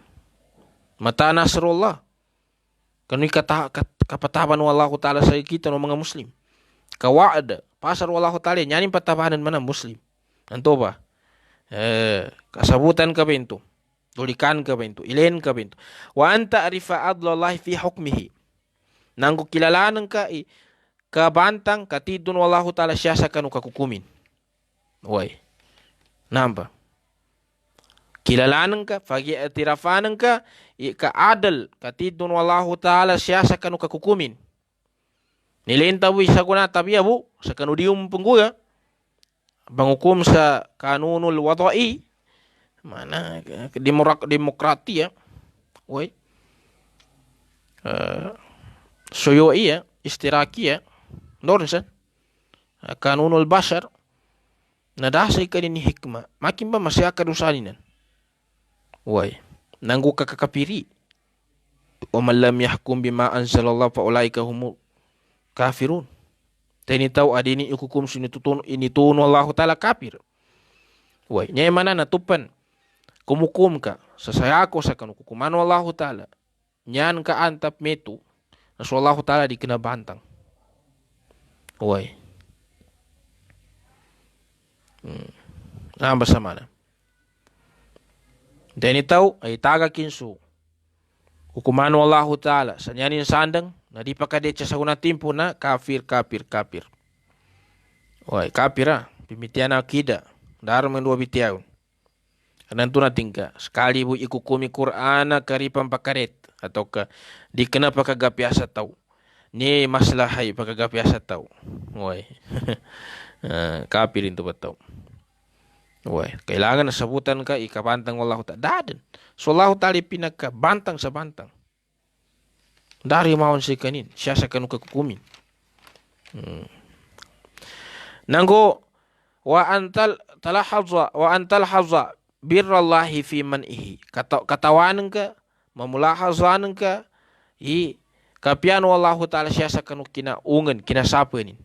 Mata nasrullah. Kanu kapataban wallahu Ta'ala sa kita no mga muslim. Kawa'ada. Pasar wallahu Ta'ala nyanin patabanan mana muslim. Anto ba? Kasabutan ka bintu. Tulikan ka bintu. Ilen ka bintu. Wa anta arifa adlallahi fi hukmihi. Nanggu kilalanan ka kabantang katidun wallahu Ta'ala siya sa kanu kakukumin. Wai. Namba. Kilalanan ka, fagiatirafanan ka, ka-adal, katidun wallahu Ta'ala siya sa kanu kakukumin. Nilenta bu isa kuna tabiya bu, sa kanu dium pengguya, bangukum sa kanunul wada'i, mana demokrati ya, woi, suyoi ya, istiraki ya, norsan, kanunul bashar, nadasay ka din hikmah, makin ba masya kadusaninan. Wai, nanggu kakapiri. Wa man lam yahkum bima anzalallah fa ulaika humul kafirun. Tani tahu adini hukum sini tun Allah Ta'ala kafir. Wai, nyai mana natupan kumukum ka sasayako sa kanu hukuman Allah Ta'ala. nyan ka antap metu. Nasu Allah Ta'ala dikena bantang. Woi. Nah bersama na. Dan tahu ay taga kinsu. Hukuman Allah Ta'ala. Sanyanin sandang. Na di pakadecha sa una timpo na kafir. Woi kafir pimitian akida. Daram yang dua bitiaun. Nantu na tingka. Sekali bu ikukumi Qur'ana karipang pakaret. Atau ke dikena pakagapiasa tahu. Ni masalah hai pakagapiasa tahu. Woi. Kafir itu betul. Woi, kailangan na sabutan ka ikabantang Allah Ta'ala. Daden. So Allah Ta'ala pinaka bantang sa bantang. Dari mawon si kanin. Siya sa kanu kakukumin. Nanggo wa antal haza birrallahi fi man'ihi. Katawanan ka, mamulahazanan ka, kapian Allah Ta'ala siya sa kanu kinaungan, kinasapanin.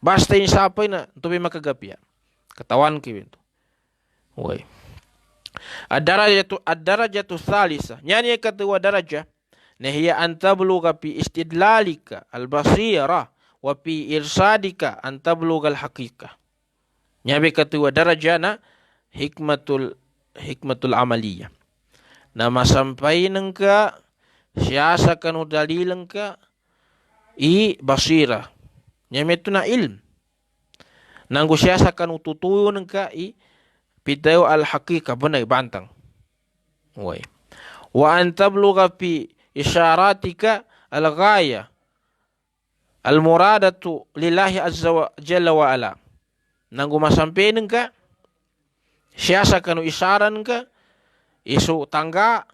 Basta yung sapay na, ito may makagapya. Katawan ka yun. Uy. Ad-darajatu thalisa. Yan yung katawa daraja. Nahiya an tabluga fi istidlalika al-basira wa fi irsadika an tabluga al-haqiqah. Nyabi katawa daraja na hikmatul amaliyah. Na masampay ng ka, siyasa kanu dalilang ka, basira. Nyabi ito na ilm. Nanggo siyasa kanu tutuyo ng ka, pidayo al-haqiqah, banay bantang. Uy. Wa an tabluga fi isyaratika al-ghaya al-muradatu lillahi azza wa jalla wa ala. Nanggo masampein ka, siyasa kanu isaran ka, isu tangga,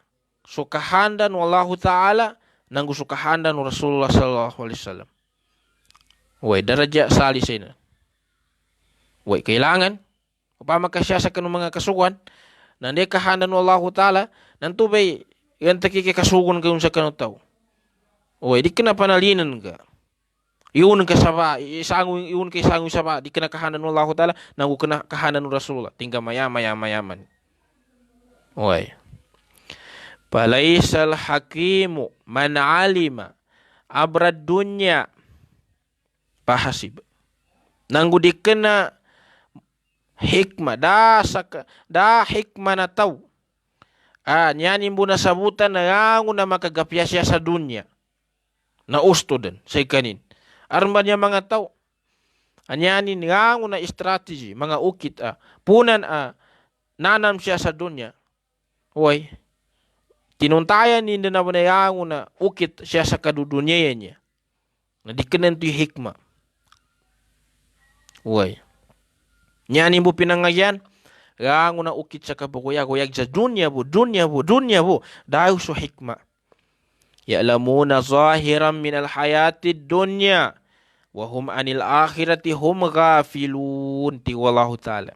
sukahandan wallahu ta'ala, nanggo sukahandan Rasulullah sallallahu alaihi wasallam. Way, daraja salisina. Way, kailangan, upama ka siyasa kanu mga kasugan, nandi kahandan wallahu ta'ala, nanto bay, yan takikikasugun ka yung sa kanu tao. Way, di ka na panalinan ka. Iyon ka saba, iyon ka isangu saba, di ka na kahanan ng Allah Ta'ala, nanggu ka na kahanan ng Rasulullah. Tingga mayaman. Way. Palaisal hakimu man alima abrad dunya pahasib. Nanggu di ka na hikmah, da hikmah na tao. Nyanin mo na sabutan na yango na makagapya siya sa dunya. Na usto din, sa ikanin. Arman niya mga tao. Anyanin yango na strategy, mga ukit punan nanam siya sa dunya. Uy, tinuntayan ni na yango na ukit siya sa kadudunya niya. Na di kanan to hikmah. Uy. Nyanin mo pinangagyan, yango na ukit sa kabukuyag sa dunya bu. Dahil sa hikmah. Ya'lamuna zahiran minal hayatid dunya. Wahum anil akhirati hum ghafilun. Ti wallahu ta'ala.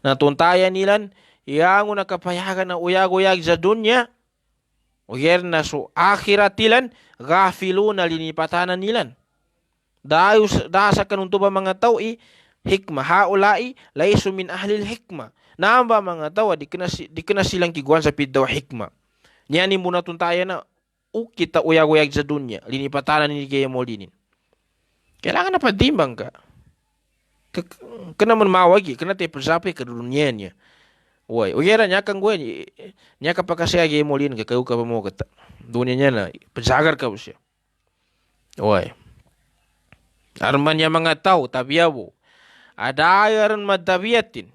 Natuntayan nilan, yang nakapayagan na uyag-uyag sa dunya. Uyer na so akhiratilan, ghafilun na linipatanan nilan. Dahil sa kanuntuba mga tao, hikmah haulai laisu min ahlil hikmah. Namba mga tao, di kena silang kiguan sa pidaw hikmah. Nyani muna tuntayan na kita uyag-uyag sa dunya. Linipatanan ni kaya mo linin. Kailangan na padimbang ka. Kena mawagi, kena tayo persapi ke dunia niya. Uy, uyera niya kang gue, niya kapakasya kaya mo linin, kakaw ka pa mo kata. Dunia niya na, pensagar ka po siya. Uy. Arman niya mga tao, tabiyawo. Adayaran madabiyatin.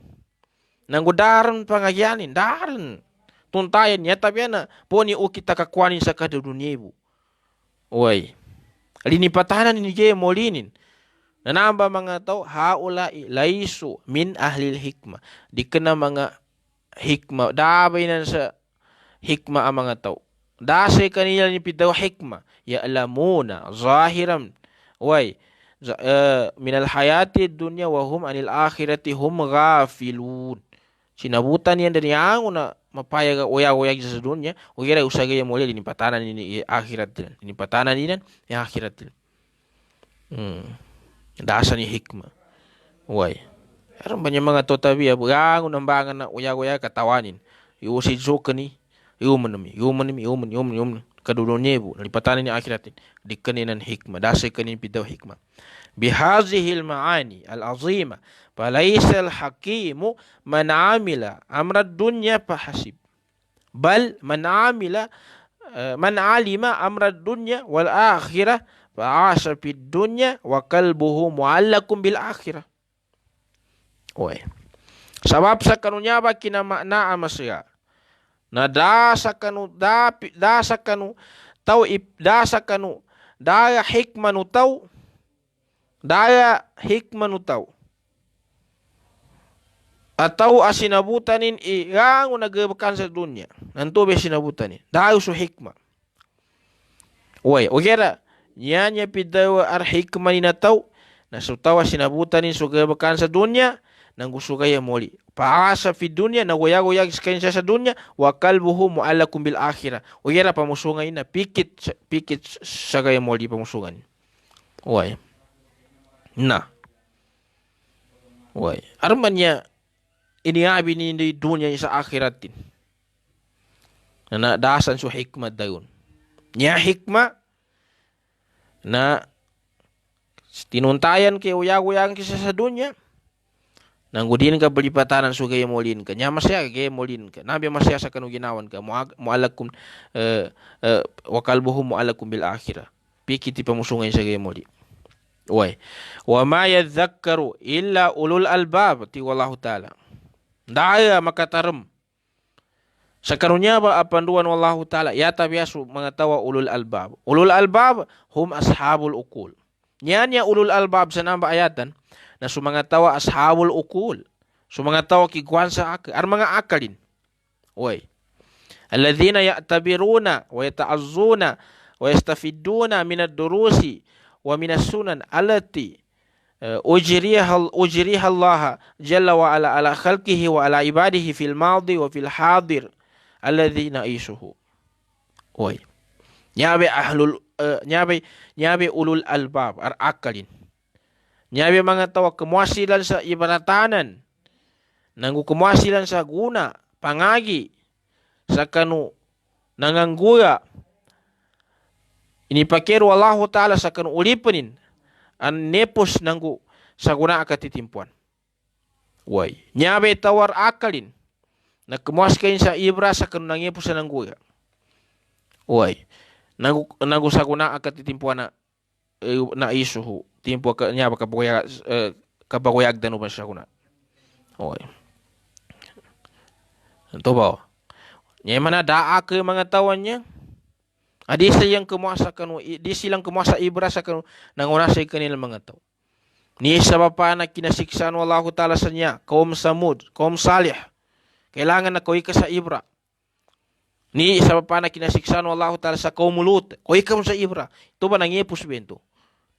Nanggudaran pangagyanin, daran. Tuntayan niya, tapi na, po ni kita kakwanin sa kadudunia ibu. Uy. Linipatanan ni kaya mo linin. Nanamba mga tao, haulai laisu min ahlil hikmah. Di kena mga hikmah. Dabay na sa hikmah ang mga tao. Dasay kanila ni pitaw hikmah. Ya'lamuna zahiran. Way. Minal hayati dunya wahum anil akhirati hum ghafilun. Sinabutan yan dari ang una mapayag uyag-uyag sa dunya. Ugira usagay mo li patanan ni akhirat din. Patanan ni akhirat din. Dasa ni hikmah. Way. Aron ba niya mga totabi ang unang bangan na uyag-uyag katawanin. Iusid so ka ni. yuman kadulunya ibu lipatan ini akhiratin dikenin hikmah dasa kenin pidaw hikmah bihazihil ma'ani al-azimah falaysa al-hakimu man amila amra dunya fahasib bal man alima amra dunya wal akhirah fa'asha fid dunya wa qalbuhu mu'allakum bil akhirah. Sabab sa kanunya ba kina makna amasya na dasa kanu daya hikmanu tau atau asinabutanin yang nagabakan sa dunya nanto be sinabutanin dahil su hikmah ogera nyanya pidaw ar hikmah ni tau na su tawa sinabutanin su gabakan sa dunya nang gusto kaya moli paasa fi dunya na goyag skain sa dunya wa qalbuhu mu'allakum bil akhirah ogera pamusungan ina pikit sa kaya moli pamusungan armannya ini abi ni di dunia sa akhiratin na dasan su hikmah dayon nya hikmah na tinuntayan ke uyag-uyag ki sa dunya nanggudin ka belipatanan su gaya molin ka nya masya gaya molin ka nabi masya sa kanu ginawan ka mu'allakum wa qalbuhu mu'allakum bil akhirah pikiti pamusungan sa gaya molin wa ma yadhakkaru illa ulul albab ti wallahu ta'ala daya makatarem sakarunya ba apanduan wallahu ta'ala ya tabiasu mengetawa ulul albab hum ashabul ukul nyanya ulul albab sa namba ayatan na sumangatawa ashabul ukul sumangatawa kigwansa ar mga akalin alladhina ya'tabiruna wa yata'azzuna wa yastafiduna min ad-durusi wa min as-sunan allati ujriha Allah jalla wa ala khalqihi wa ala ibadihi fil madi wa fil hadir alladhina isuhu nyabe ulul albab ar akalin nyabe mga tawa kemuasilan sa ibaratanan nanggu kemuasilan sa guna pangagi sa kanu nanganggura ini pakeru Allah ta'ala sa kanu ulipanin an nepos nanggu sa guna akatitimpuan nyabe tawar akalin na kemuaskan sa ibra sa kanu nangepos sa nanggura nanggu sa guna akatitimpuan na isuhu timpo nya kapagoyag danu ba siya kuna ito ba nya mana daa ke mga tawannya adi silang kemuasa kanu di silang kemuasa ibrasa kanu nangunasay kanila mga taw ni sabapa na kinasiksaan wallahu ta'ala sa niya kaum Samud kaum Salih kailangan na koy ka sa ibra ni sabapa na kinasiksaan wallahu ta'ala sa kaum Lut koy ka sa ibra ito ba nangipos bento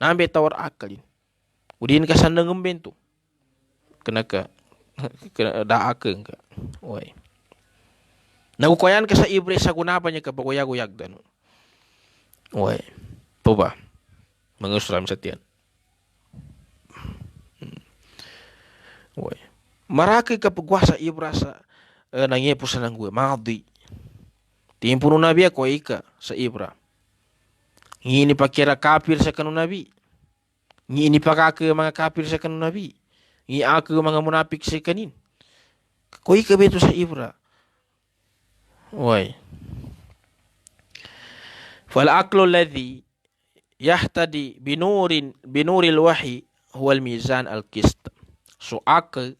nambe tawar akalin udin ka sandang bento kena daakeng ka nagukoyan ka sa ibre sa gunapa niya ka pagoyag-uyag danu to ba mangusram sa tiyan maraki ka pagwa sa ibra sa nangipo sa nanggue madi timpo no nabi ko ika sa ibra ini pakira kafir sa kanu nabi ini pakake mga kafir sa kanu nabi ini aku mga munafik sa kanin koi ka beto sa ibra fal aqlu alladhi yahtadi binuril wahyi huwal mizan al-qist so akal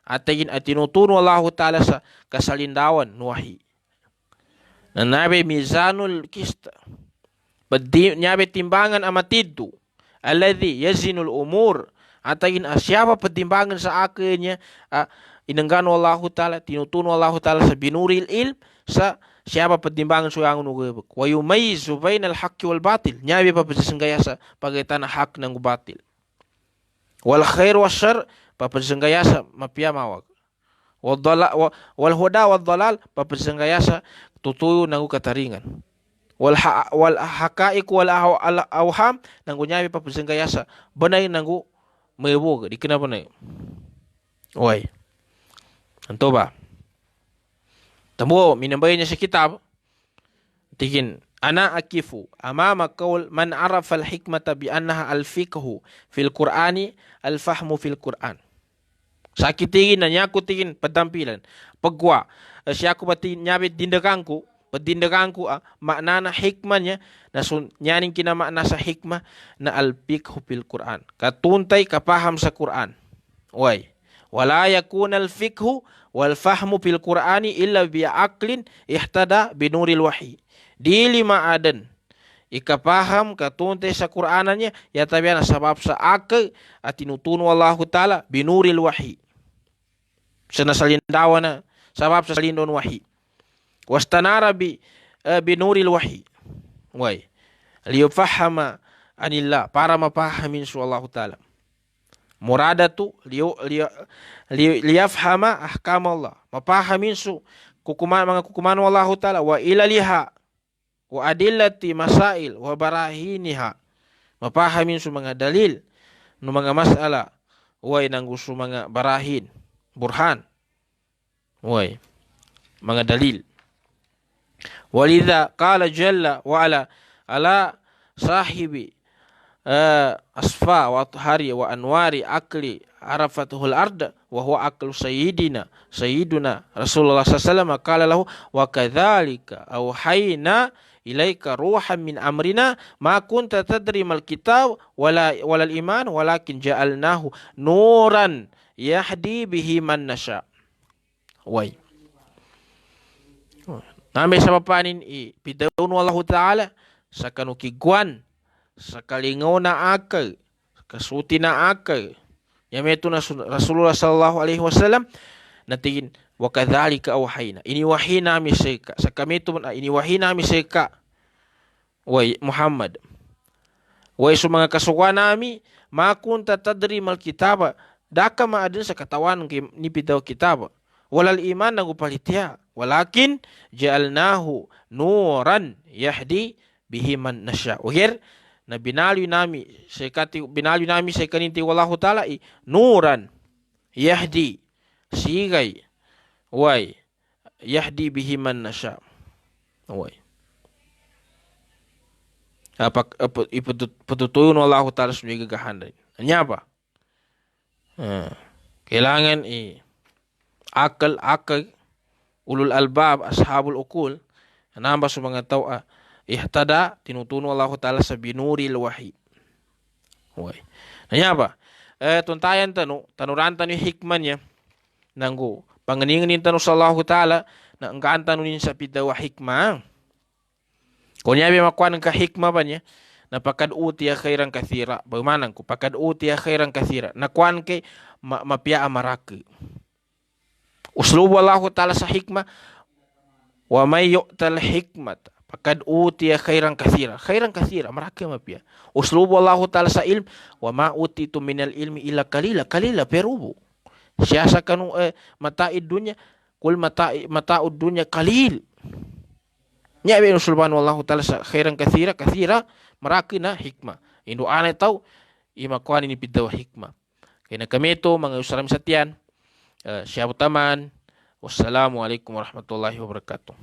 atayin atinutun wallahu ta'ala sa kasalindawan wahyi na nabi mizanul qist nyabe timbangan amatiddu alladhi yazinul umur atayin asyaba pertimbangan sa akhirnya inenggan wallahu ta'ala tinutun wallahu ta'ala sa binuril ilm sa siapa pertimbangan so yang nugebek wa yumayyizu bainal haqqi wal batil nyabe papasenggaya sa pagaitan hak nang batil wal khair was syarr papasenggaya sa mapiamawag wal huda wad dalal papasenggaya sa tutuyo nang kataringan wal haqaiq wal awham nanggo nyabi papasenggayasa banay nanggo mayebog di kenapa nay anto ba Tambo minambaynya sa kitab tigin ana akifu amama qaul man arafa al hikmata bi annaha al fiqhu fil qur'ani al fahmu fil qur'an. Sakit tingin na niya ko tingin padampilan. Pagwa, siya ko pati nyabit dindakanku, padindakanku makna na hikmah niya, na nyaning kinamakna sa hikmah na al-fiqhu fil Quran. Katuntay kapaham sa Quran. Way. Wala yakuna al-fiqhu wal fahmu fil Qurani illa bi aqlin ihtada binuril wahyi. Dili maadan ikapaham katuntay sa Quranannya ya tabiana sabab sa akal at tinutuno Allah Ta'ala binuril wahyi. Sinasalindawa na sabab sa salindon wahyi. Wastanara binuril wahyi. Way. Liyufahama anillah para mapahamin su Allah Ta'ala. Muradatu liyafhama ahkam Allah. Mapahamin su mga kukuman Allah Ta'ala wa ilaliha wa adillati masail wa barahiniha. Mapahamin su mga dalil no mga masala way nang gusto mga barahin burhan way mga dalil. Walidha qala jalla wa ala sahibi asfa wa athari wa anwari akli arafatuhul arda wa huwa aklu sayyiduna Rasulullah sallallahu qala lahu wa kadzalika auhayna ilaika ruhan min amrina ma kunta tadri mal kitab walal iman walakin ja'alnahu nuran yahdi bihi man nasha. Way. Nami sa papanin pidawon Allah Ta'ala sa kanukiguan sa kalingaw na akal, kasuti na akal. Yameto na Rasulullah sallallahu alaihi wasallam natingin wa kadzalika awhayna. Iniwahi nami sa kamito iniwahi nami sa way Muhammad. Way sa mga kasuwa nami makunta tadri mal kitaba daka maadin sa katawan ni pidaw kitaba. Walal iman nagupalitya walakin ja'alnahu nuran yahdi bihi man nasya. Uhir na binalyo nami sa kaninti wallahu ta'ala nuran yahdi sigay way yahdi bihi man nasya. Way ipatutuyo ng Allah Ta'ala sa mga gagahan rin. Anya ba? Kailangan akal ulul albab ashabul ukul namba sa mga tao ihtada tinutuno Allah Ta'ala sa binuril wahyi. Way. Anya ba? Tuntayan tanuran tanu hikman niya nanggo panganingin tanu sa Allah Ta'ala na anggaan tanunin sa pidawa hikmah. Kunya bi makuan ka hikmah ba niya na pakad utiya khairan kathira. Bagaimana ko pakad utiya khairan kathira. Nakuan kay mapia amaraki. Uslubu Allah Ta'ala sa hikmah wa may yu'tal hikmat pakad utiya khairan kathira. Khairan kathira maraki mapia. Uslubu Allah Ta'ala sa ilm wa ma utitu minal ilmi illa kalila perubu. Siya sa kanu mata'id dunya kul mata'ud dunya kalil. Nya be sulban wallahu ta'ala sa khairan kathira maraki na hikmah. Indo anay taw imakuan ini pidaw hikmah. Kaya kami ito mga usalam satian. Siya utaman. Wassalamualaikum warahmatullahi wabarakatuh.